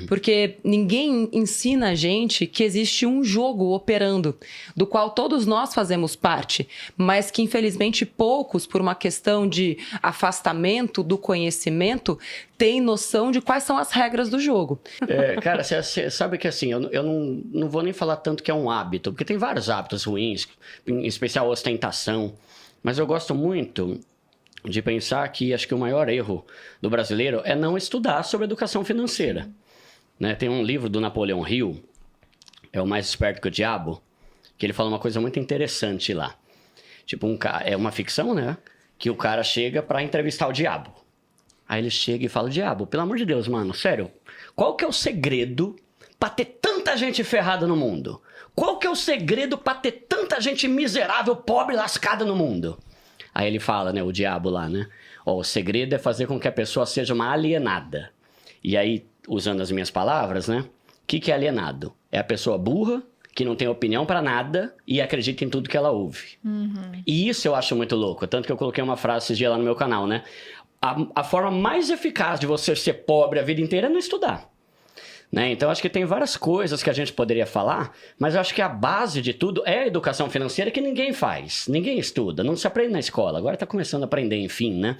Porque ninguém ensina a gente que existe um jogo operando, do qual todos nós fazemos parte, mas que infelizmente poucos, por uma questão de afastamento do conhecimento, têm noção de quais são as regras do jogo. Cara, você sabe que assim, eu não vou nem falar tanto que é um hábito, porque tem vários hábitos ruins, em especial ostentação, mas eu gosto muito de pensar que acho que o maior erro do brasileiro é não estudar sobre educação financeira. Né? Tem um livro do Napoleão Hill, é o Mais Esperto que o Diabo, que ele fala uma coisa muito interessante lá. Tipo, é uma ficção, né? Que o cara chega pra entrevistar o diabo. Aí ele chega e fala, diabo, pelo amor de Deus, mano, sério, qual que é o segredo pra ter tanta gente ferrada no mundo? Qual que é o segredo pra ter tanta gente miserável, pobre, lascada no mundo? Aí ele fala, né, o diabo lá, né? Ó, o segredo é fazer com que a pessoa seja uma alienada. E aí, usando as minhas palavras, né? O que é alienado? É a pessoa burra, que não tem opinião pra nada e acredita em tudo que ela ouve. E isso eu acho muito louco. Tanto que eu coloquei uma frase esse dia lá no meu canal, né? A forma mais eficaz de você ser pobre a vida inteira é não estudar. Né? Então, acho que tem várias coisas que a gente poderia falar, mas eu acho que a base de tudo é a educação financeira que ninguém faz, ninguém estuda, não se aprende na escola, agora está começando a aprender, enfim, né?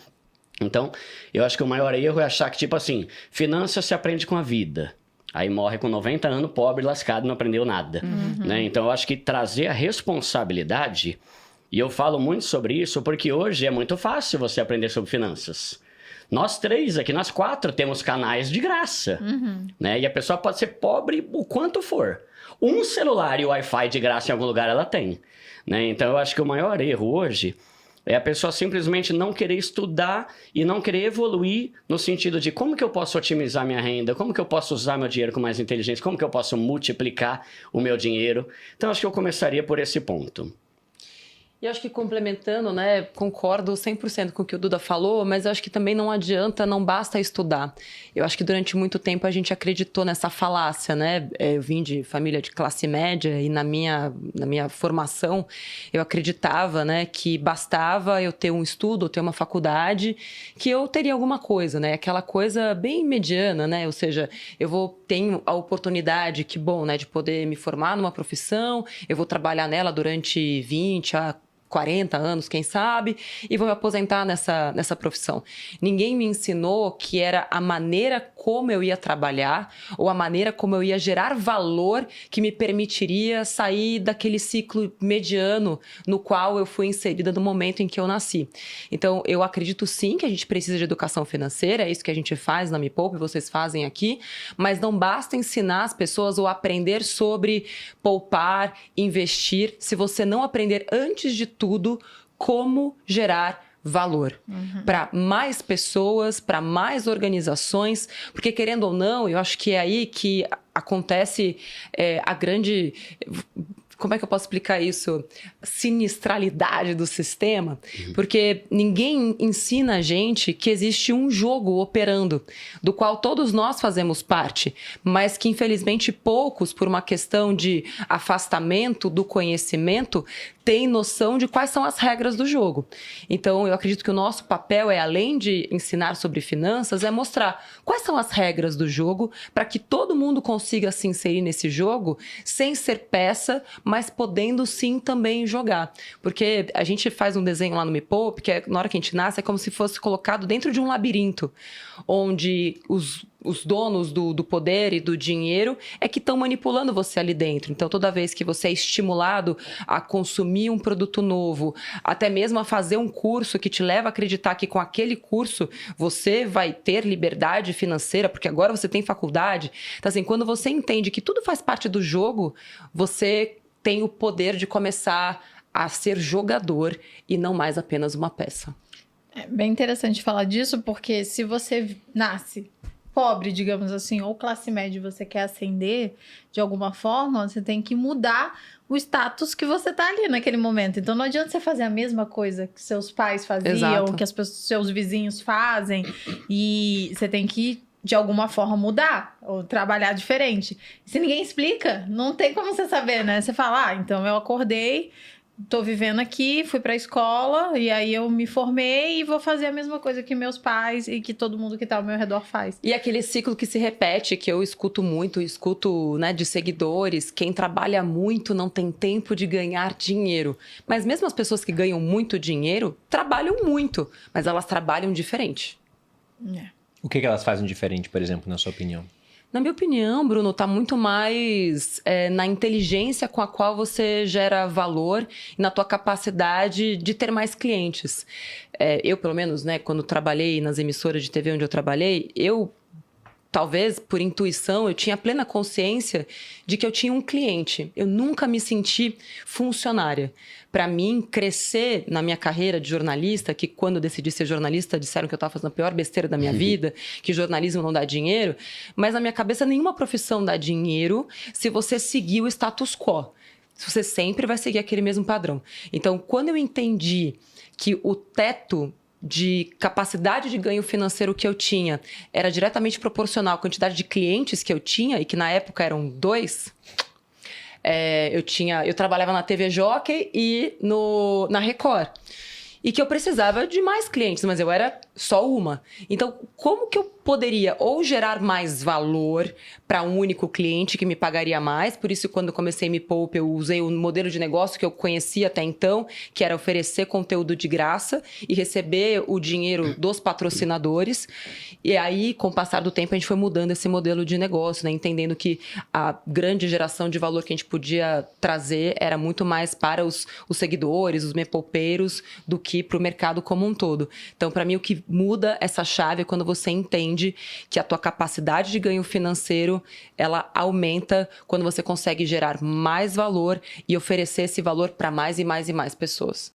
Então, eu acho que o maior erro é achar que, tipo assim, finanças se aprende com a vida. Aí morre com 90 anos, pobre, lascado, não aprendeu nada. Né? Então, eu acho que trazer a responsabilidade, e eu falo muito sobre isso porque hoje é muito fácil você aprender sobre finanças. Nós 3 aqui, nós 4 temos canais de graça, né? E a pessoa pode ser pobre o quanto for. Um celular e o Wi-Fi de graça em algum lugar ela tem, né? Então eu acho que o maior erro hoje é a pessoa simplesmente não querer estudar e não querer evoluir no sentido de como que eu posso otimizar minha renda, como que eu posso usar meu dinheiro com mais inteligência, como que eu posso multiplicar o meu dinheiro. Então acho que eu começaria por esse ponto. E acho que complementando, né, concordo 100% com o que o Duda falou, mas eu acho que também não adianta, não basta estudar. Eu acho que durante muito tempo a gente acreditou nessa falácia, né? Eu vim de família de classe média e na minha formação eu acreditava, né, que bastava eu ter um estudo, ter uma faculdade, que eu teria alguma coisa, né? Aquela coisa bem mediana, né? Ou seja, tenho a oportunidade, que bom, né, de poder me formar numa profissão, eu vou trabalhar nela durante 20 a 40 anos, quem sabe, e vou me aposentar nessa profissão. Ninguém me ensinou que era a maneira como eu ia trabalhar ou a maneira como eu ia gerar valor que me permitiria sair daquele ciclo mediano no qual eu fui inserida no momento em que eu nasci. Então, eu acredito sim que a gente precisa de educação financeira, é isso que a gente faz na Me Poupe, vocês fazem aqui, mas não basta ensinar as pessoas ou aprender sobre poupar, investir, se você não aprender antes de tudo como gerar valor para mais pessoas, para mais organizações, porque querendo ou não, eu acho que é aí que acontece a grande... Como é que eu posso explicar isso? Sinistralidade do sistema. Porque ninguém ensina a gente que existe um jogo operando, do qual todos nós fazemos parte, mas que infelizmente poucos, por uma questão de afastamento do conhecimento, têm noção de quais são as regras do jogo. Então, eu acredito que o nosso papel além de ensinar sobre finanças, é mostrar quais são as regras do jogo para que todo mundo consiga se inserir nesse jogo sem ser peça, mas podendo sim também jogar. Porque a gente faz um desenho lá no Me Poupe, que na hora que a gente nasce, é como se fosse colocado dentro de um labirinto, onde os donos do poder e do dinheiro é que estão manipulando você ali dentro. Então, toda vez que você é estimulado a consumir um produto novo, até mesmo a fazer um curso que te leva a acreditar que com aquele curso você vai ter liberdade financeira, porque agora você tem faculdade. Então, assim, quando você entende que tudo faz parte do jogo, você tem o poder de começar a ser jogador e não mais apenas uma peça. É bem interessante falar disso, porque se você nasce pobre, digamos assim, ou classe média, você quer ascender de alguma forma, você tem que mudar o status que você tá ali naquele momento. Então não adianta você fazer a mesma coisa que seus pais faziam, Exato. que seus vizinhos fazem, e você tem que de alguma forma mudar ou trabalhar diferente. Se ninguém explica, não tem como você saber, né? Você fala, então eu acordei, tô vivendo aqui, fui pra escola, e aí eu me formei e vou fazer a mesma coisa que meus pais e que todo mundo que tá ao meu redor faz. E aquele ciclo que se repete, que eu escuto muito, escuto, né, de seguidores, quem trabalha muito não tem tempo de ganhar dinheiro. Mas mesmo as pessoas que ganham muito dinheiro, trabalham muito, mas elas trabalham diferente. É. O que elas fazem diferente, por exemplo, na sua opinião? Na minha opinião, Bruno, tá muito mais na inteligência com a qual você gera valor e na tua capacidade de ter mais clientes. Eu, pelo menos, né, quando trabalhei nas emissoras de TV onde eu trabalhei, talvez por intuição, eu tinha plena consciência de que eu tinha um cliente. Eu nunca me senti funcionária. Para mim, crescer na minha carreira de jornalista, que quando eu decidi ser jornalista, disseram que eu estava fazendo a pior besteira da minha vida, que jornalismo não dá dinheiro. Mas na minha cabeça, nenhuma profissão dá dinheiro se você seguir o status quo. Você sempre vai seguir aquele mesmo padrão. Então, quando eu entendi que o teto de capacidade de ganho financeiro que eu tinha era diretamente proporcional à quantidade de clientes que eu tinha, e que na época eram 2, eu trabalhava na TV Jockey e na Record. E que eu precisava de mais clientes, mas eu era só uma. Então, como que eu poderia ou gerar mais valor para um único cliente que me pagaria mais? Por isso, quando eu comecei Me Poupe, eu usei um modelo de negócio que eu conhecia até então, que era oferecer conteúdo de graça e receber o dinheiro dos patrocinadores. E aí, com o passar do tempo, a gente foi mudando esse modelo de negócio, né? Entendendo que a grande geração de valor que a gente podia trazer era muito mais para os seguidores, os Me Poupeiros, do que para o mercado como um todo. Então, para mim, o que muda essa chave é quando você entende que a tua capacidade de ganho financeiro, ela aumenta quando você consegue gerar mais valor e oferecer esse valor para mais e mais e mais pessoas.